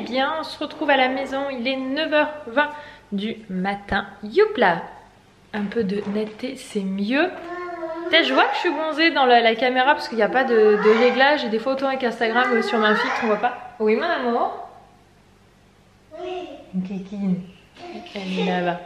bien, on se retrouve à la maison, il est 9h20 du matin. Youpla! Un peu de netteté, c'est mieux. Peut-être je vois que je suis bronzée dans la caméra parce qu'il n'y a pas de réglage et des photos avec Instagram sur ma filtre, on voit pas. Oui mon amour? Oui. Kékine. Elle est là-bas.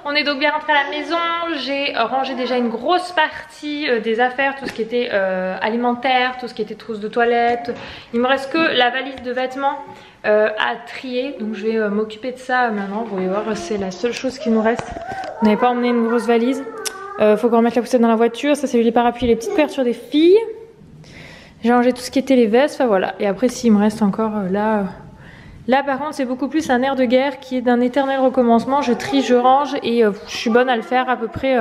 On est donc bien rentré à la maison. J'ai rangé déjà une grosse partie des affaires, tout ce qui était alimentaire, tout ce qui était trousse de toilette. Il me reste que la valise de vêtements à trier, donc je vais m'occuper de ça maintenant. Vous pouvez voir, c'est la seule chose qui nous reste. On n'avait pas emmené une grosse valise. Faut qu'on remette la poussette dans la voiture. Ça c'est les parapluies, les petites couvertures des filles. J'ai rangé tout ce qui était les vestes, enfin voilà. Et après s'il me reste encore là... Là par contre c'est beaucoup plus un air de guerre qui est d'un éternel recommencement. Je trie, je range et je suis bonne à le faire à peu près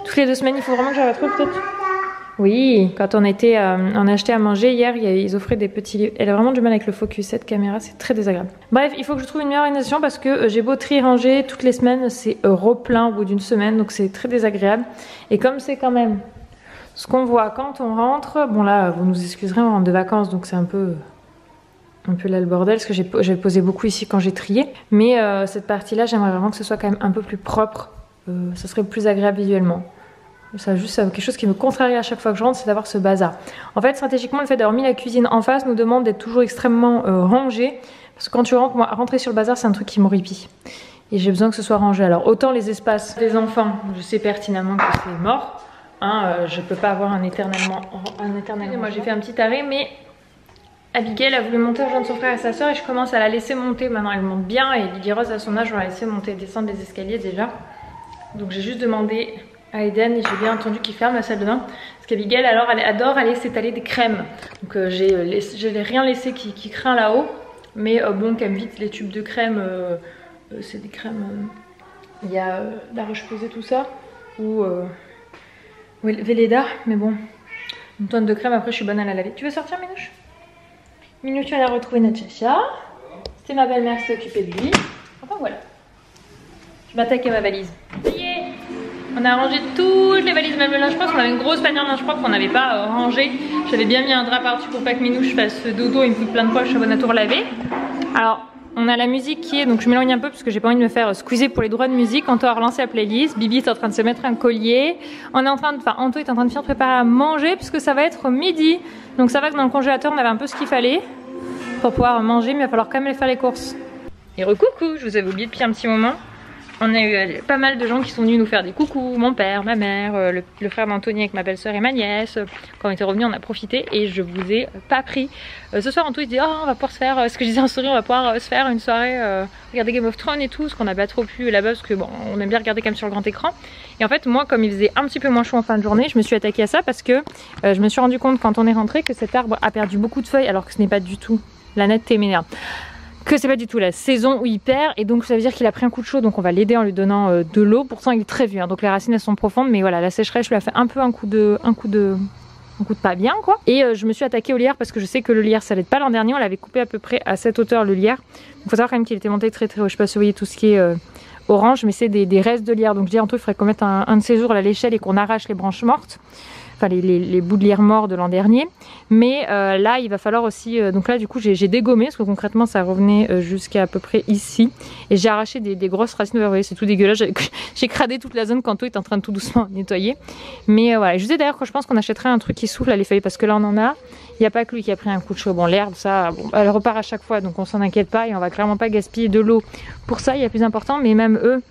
toutes les 2 semaines. Il faut vraiment que j'arrête peut-être. Oui, quand on a acheté à manger hier, ils offraient des petits livres. Elle a vraiment du mal avec le focus, cette caméra, c'est très désagréable. Bref, il faut que je trouve une meilleure organisation parce que j'ai beau trier, ranger toutes les semaines, c'est replein au bout d'une semaine, donc c'est très désagréable. Et comme c'est quand même ce qu'on voit quand on rentre, bon là vous nous excuserez, on rentre de vacances donc c'est un peu là le bordel parce que j'ai posé beaucoup ici quand j'ai trié. Mais cette partie là j'aimerais vraiment que ce soit quand même un peu plus propre, ça serait plus agréable visuellement. C'est juste quelque chose qui me contrarie à chaque fois que je rentre, c'est d'avoir ce bazar. En fait stratégiquement le fait d'avoir mis la cuisine en face nous demande d'être toujours extrêmement rangé. Parce que quand tu rentres, moi rentrer sur le bazar c'est un truc qui m'horripile. Et j'ai besoin que ce soit rangé. Alors autant les espaces des enfants, je sais pertinemment que c'est mort. Je peux pas avoir un éternellement. Moi j'ai fait un petit arrêt mais... Abigail a voulu monter rejoindre son frère et sa soeur et je commence à la laisser monter. Maintenant elle monte bien et Lily Rose à son âge on va la laisser monter et descendre les escaliers déjà. Donc j'ai juste demandé à Eden et j'ai bien entendu qu'il ferme la salle de bain. Parce qu'Abigail alors elle adore aller s'étaler des crèmes. Donc j'ai rien laissé qui craint là-haut. Mais bon qu'elle me vide les tubes de crème. C'est des crèmes. Il y a la Roche-Posay tout ça. Ou Velleda. Mais bon. Une tonne de crème après je suis bonne à la laver. Tu veux sortir Minouche? Minou, tu vas la retrouver notre chacha. C'était ma belle-mère qui s'est occupée de lui. Enfin voilà. Je m'attaque à ma valise. Ça y est, on a rangé toutes les valises, même le linge propre. On avait une grosse panière de linge propre qu'on n'avait pas rangé. J'avais bien mis un drap par-dessus pour pas que Minou fasse dodo et me foute plein de poches. Je suis bonne à tout relaver. Alors, on a la musique qui est, donc je m'éloigne un peu parce que j'ai pas envie de me faire squeezer pour les droits de musique. Anto a relancé la playlist. Bibi est en train de se mettre un collier. On est en train de, enfin Anto est en train de faire préparer à manger puisque ça va être midi. Donc ça va que dans le congélateur on avait un peu ce qu'il fallait pour pouvoir manger, mais il va falloir quand même aller faire les courses. Et recoucou, je vous avais oublié depuis un petit moment. On a eu pas mal de gens qui sont venus nous faire des coucous, mon père, ma mère, le frère d'Anthony avec ma belle-sœur et ma nièce. Quand on était revenus on a profité et je vous ai pas pris. Ce soir Anthony dit oh on va pouvoir se faire, ce que je disais en souris, on va pouvoir se faire une soirée, regarder Game of Thrones et tout, ce qu'on n'a pas trop pu là-bas parce que bon on aime bien regarder quand même sur le grand écran. Et en fait moi comme il faisait un petit peu moins chaud en fin de journée, je me suis attaquée à ça parce que je me suis rendu compte quand on est rentré que cet arbre a perdu beaucoup de feuilles alors que ce n'est pas du tout la netteté m'énerve. Que c'est pas du tout la saison où il perd et donc ça veut dire qu'il a pris un coup de chaud donc on va l'aider en lui donnant de l'eau. Pourtant il est très vieux hein, donc les racines elles sont profondes mais voilà la sécheresse lui a fait un peu un coup de pas bien quoi. Et je me suis attaquée au lierre parce que je sais que le lierre ça l'aide pas l'an dernier, on l'avait coupé à peu près à cette hauteur le lierre. Il faut savoir quand même qu'il était monté très très haut, je sais pas si vous voyez tout ce qui est orange mais c'est des restes de lierre donc je dis Anto il faudrait qu'on mette un de ces jours à l'échelle et qu'on arrache les branches mortes. Enfin les bouts de lierre morts de l'an dernier. Mais là il va falloir aussi, donc là du coup j'ai dégommé parce que concrètement ça revenait jusqu'à peu près ici. Et j'ai arraché des grosses racines, vous voyez c'est tout dégueulasse. J'ai cradé toute la zone quand Anto est en train de tout doucement nettoyer. Mais voilà, je disais d'ailleurs que je pense qu'on achèterait un truc qui souffle à les feuilles parce que là on en a. Il n'y a pas que lui qui a pris un coup de chaud. Bon l'herbe ça, bon, elle repart à chaque fois donc on s'en inquiète pas et on va clairement pas gaspiller de l'eau pour ça, il y a plus important. Mais même eux,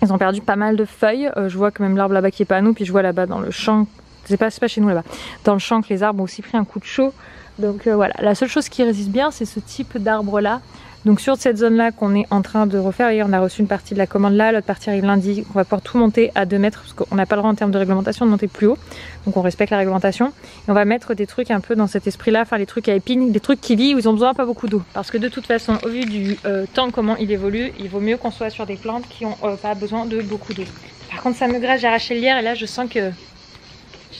ils ont perdu pas mal de feuilles. Je vois que même l'arbre là-bas qui est pas à nous, puis je vois là-bas dans le champ. C'est pas chez nous là-bas. Dans le champ que les arbres ont aussi pris un coup de chaud. Donc voilà, la seule chose qui résiste bien c'est ce type d'arbre là. Donc sur cette zone là qu'on est en train de refaire, hier on a reçu une partie de la commande là, l'autre partie arrive lundi, on va pouvoir tout monter à 2 mètres parce qu'on n'a pas le droit en termes de réglementation de monter plus haut. Donc on respecte la réglementation. Et on va mettre des trucs un peu dans cet esprit là, enfin les trucs à épines, des trucs qui vivent où ils ont besoin pas beaucoup d'eau. Parce que de toute façon au vu du temps comment il évolue, il vaut mieux qu'on soit sur des plantes qui ont pas besoin de beaucoup d'eau. Par contre ça me gratte, j'ai arraché le lierre et là je sens que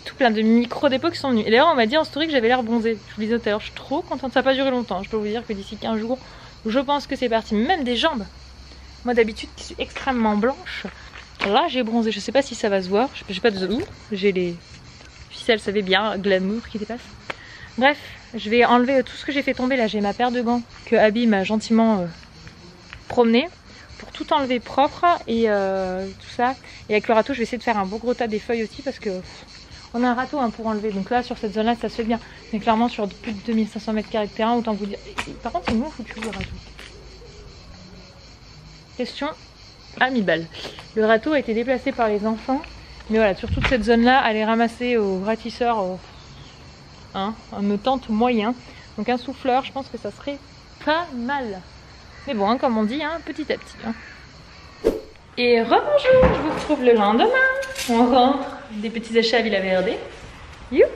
tout plein de micro dépôts qui sont venus. Et d'ailleurs on m'a dit en story que j'avais l'air bronzée. Je vous le disais tout à l'heure, je suis trop contente, ça n'a pas duré longtemps. Je peux vous dire que d'ici 15 jours, je pense que c'est parti. Même des jambes. Moi d'habitude qui suis extrêmement blanche, là j'ai bronzé. Je sais pas si ça va se voir. J'ai pas de j'ai les ficelles, ça savait bien, glamour qui dépasse. Bref, je vais enlever tout ce que j'ai fait tomber là. J'ai ma paire de gants que Abby m'a gentiment promené pour tout enlever propre et tout ça. Et avec le râteau, je vais essayer de faire un beau gros tas des feuilles aussi parce que on a un râteau hein, pour enlever. Donc là, sur cette zone-là, ça se fait bien. Mais clairement, sur plus de 2500 mètres carrés de terrain, autant vous dire. Par contre, c'est nous foutu le râteau. Question à 1000 balles. Le râteau a été déplacé par les enfants. Mais voilà, sur toute cette zone-là, aller ramasser au ratisseur, me tente moyen. Donc un souffleur, je pense que ça serait pas mal. Mais bon, hein, comme on dit, hein, petit à petit. Hein. Et rebonjour, je vous retrouve le lendemain. On rentre des petits achats à Villa Verde. Youp.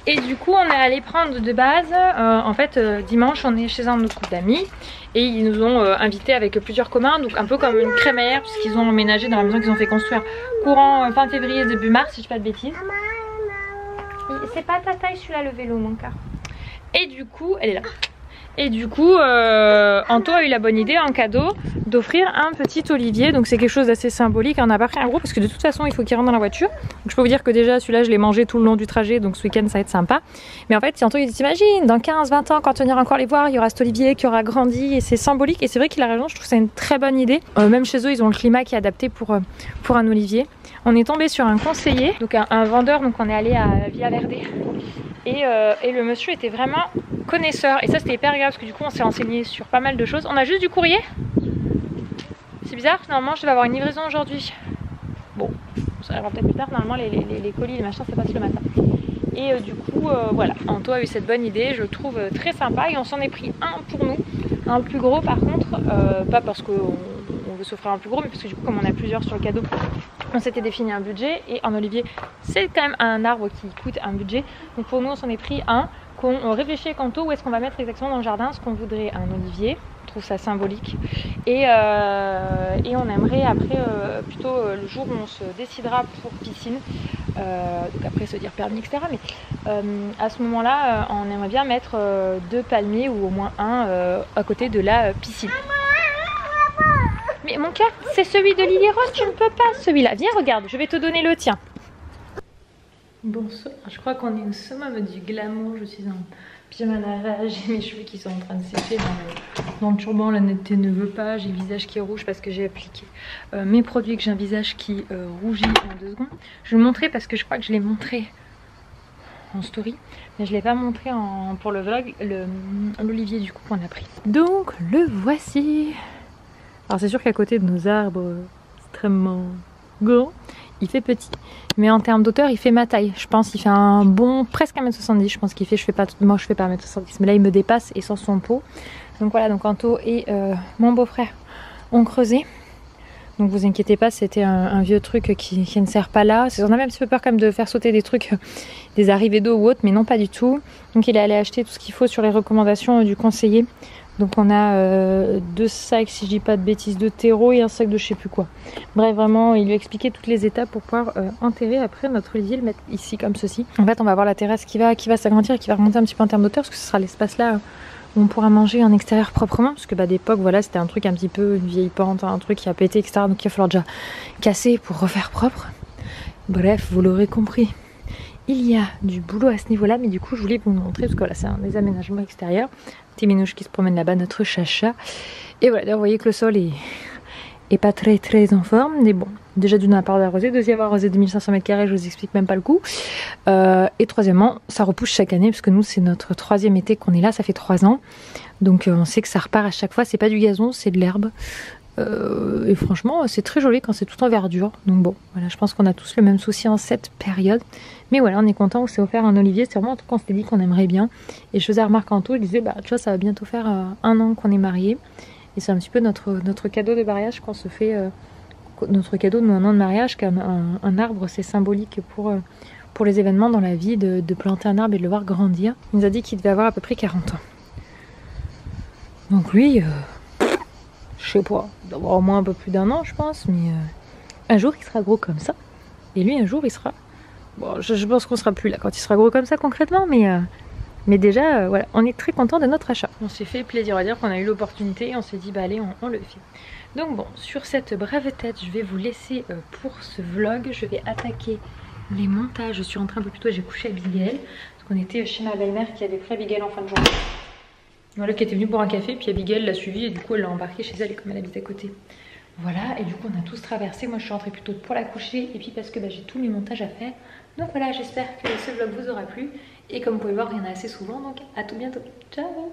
Et du coup, on est allé prendre de base. En fait, dimanche, on est chez un de nos groupes d'amis. Et ils nous ont invités avec plusieurs communs. Donc un peu comme une crémaillère, puisqu'ils ont emménagé dans la maison qu'ils ont fait construire courant fin février, début mars, si je dis pas de bêtises. C'est pas ta taille celui-là, le vélo, mon cœur. Et du coup, elle est là. Et du coup, Anto a eu la bonne idée en cadeau d'offrir un petit olivier. Donc c'est quelque chose d'assez symbolique. On n'a pas pris un gros parce que de toute façon il faut qu'il rentre dans la voiture. Donc je peux vous dire que déjà celui-là je l'ai mangé tout le long du trajet. Donc ce week-end ça va être sympa. Mais en fait si Anto il dit t'imagines dans 15-20 ans quand on ira encore les voir, il y aura cet olivier qui aura grandi. Et c'est symbolique. Et c'est vrai qu'il a raison, je trouve que c'est une très bonne idée. Même chez eux ils ont le climat qui est adapté pour un olivier. On est tombé sur un conseiller, donc un vendeur. Donc on est allé à Villa Verde. Et le monsieur était vraiment connaisseur. Et ça c'était hyper agréable parce que du coup on s'est renseigné sur pas mal de choses. On a juste du courrier. C'est bizarre, normalement je devais avoir une livraison aujourd'hui. Bon, ça arrivera peut-être plus tard. Normalement les colis, les machins ça passe le matin. Et du coup voilà, Anto a eu cette bonne idée, je le trouve très sympa. Et on s'en est pris un pour nous. Un plus gros par contre, pas parce qu'on veut s'offrir un plus gros, mais parce que du coup comme on a plusieurs sur le cadeau, on s'était défini un budget. Et en olivier c'est quand même un arbre qui coûte un budget. Donc pour nous on s'en est pris un qu'on réfléchit avec Anto où est-ce qu'on va mettre exactement dans le jardin. Ce qu'on voudrait un olivier, on trouve ça symbolique. Et on aimerait après plutôt le jour où on se décidera pour piscine, donc après se dire permis etc. Mais à ce moment là on aimerait bien mettre 2 palmiers ou au moins un à côté de la piscine. Mais mon cœur, c'est celui de Lily Rose, tu ne peux pas celui-là. Viens regarde, je vais te donner le tien. Bonsoir, je crois qu'on est au summum du glamour. Je suis en pyjama Nara, j'ai mes cheveux qui sont en train de sécher dans le turban, la netteté ne veut pas, j'ai le visage qui est rouge parce que j'ai appliqué mes produits, que j'ai un visage qui rougit en 2 secondes. Je vais le montrer parce que je crois que je l'ai montré en story, mais je ne l'ai pas montré pour le vlog, l'olivier du coup qu'on a pris. Donc le voici. Alors c'est sûr qu'à côté de nos arbres extrêmement grands, il fait petit, mais en termes d'auteur il fait ma taille. Je pense qu'il fait un bon presque 1m70. Je pense qu'il fait, moi je fais pas 1m70, mais là il me dépasse et sans son pot. Donc voilà, donc Anto et mon beau-frère ont creusé. Donc vous inquiétez pas, c'était un vieux truc qui ne sert pas là. On avait un petit peu peur quand même de faire sauter des trucs, des arrivées d'eau ou autre, mais non pas du tout. Donc il est allé acheter tout ce qu'il faut sur les recommandations du conseiller. Donc on a 2 sacs, si je dis pas de bêtises, de terreau et un sac de je sais plus quoi. Bref, vraiment, il lui a expliqué toutes les étapes pour pouvoir enterrer après notre olivier, le mettre ici comme ceci. En fait, on va avoir la terrasse qui va s'agrandir et qui va remonter un petit peu en termes d'auteur, parce que ce sera l'espace là où on pourra manger en extérieur proprement. Parce que d'époque, voilà, c'était un truc un petit peu, une vieille pente, un truc qui a pété, etc. Donc il va falloir déjà casser pour refaire propre. Bref, vous l'aurez compris. Il y a du boulot à ce niveau-là, mais du coup, je voulais vous montrer, parce que voilà, c'est un des aménagements extérieurs. Petit minouche qui se promène là-bas, notre chacha. Et voilà, d'ailleurs, vous voyez que le sol est pas très en forme. Mais bon, déjà d'une part d'arroser, deuxième arrosé 2500 m², je vous explique même pas le coup. Et troisièmement, ça repousse chaque année, parce que nous, c'est notre 3e été qu'on est là, ça fait 3 ans. Donc on sait que ça repart à chaque fois, c'est pas du gazon, c'est de l'herbe. Et franchement c'est très joli quand c'est tout en verdure. Donc bon, voilà, je pense qu'on a tous le même souci en cette période. Mais voilà, on est content, on s'est offert un olivier. C'est vraiment un truc qu'on s'était dit qu'on aimerait bien. Et je faisais remarque en tout, je disais tu vois, ça va bientôt faire 1 an qu'on est mariés. Et c'est un petit peu notre cadeau de mariage qu'on se fait, notre cadeau de 1 an de mariage. Un arbre, c'est symbolique pour les événements dans la vie, de planter un arbre et de le voir grandir. Il nous a dit qu'il devait avoir à peu près 40 ans. Donc lui, je sais pas, il doit avoir au moins un peu plus d'1 an je pense, mais un jour il sera gros comme ça. Et lui un jour il sera... Bon, je pense qu'on sera plus là quand il sera gros comme ça concrètement, mais déjà voilà, on est très content de notre achat. On s'est fait plaisir, on va dire qu'on a eu l'opportunité et on s'est dit allez on le fait. Donc bon, sur cette brève tête je vais vous laisser pour ce vlog. Je vais attaquer les montages. Je suis rentrée un peu plus tôt, j'ai couché Abigail. On était chez ma belle-mère qui avait pris Abigail en fin de journée. Voilà, qui était venue pour un café, puis Abigail l'a suivie et du coup elle l'a embarquée chez elle comme elle habite à côté. Voilà, et du coup on a tous traversé. Moi je suis rentrée plus tôt pour la coucher et puis parce que j'ai tous mes montages à faire. Donc voilà, j'espère que ce vlog vous aura plu. Et comme vous pouvez voir, il y en a assez souvent, donc à tout bientôt. Ciao!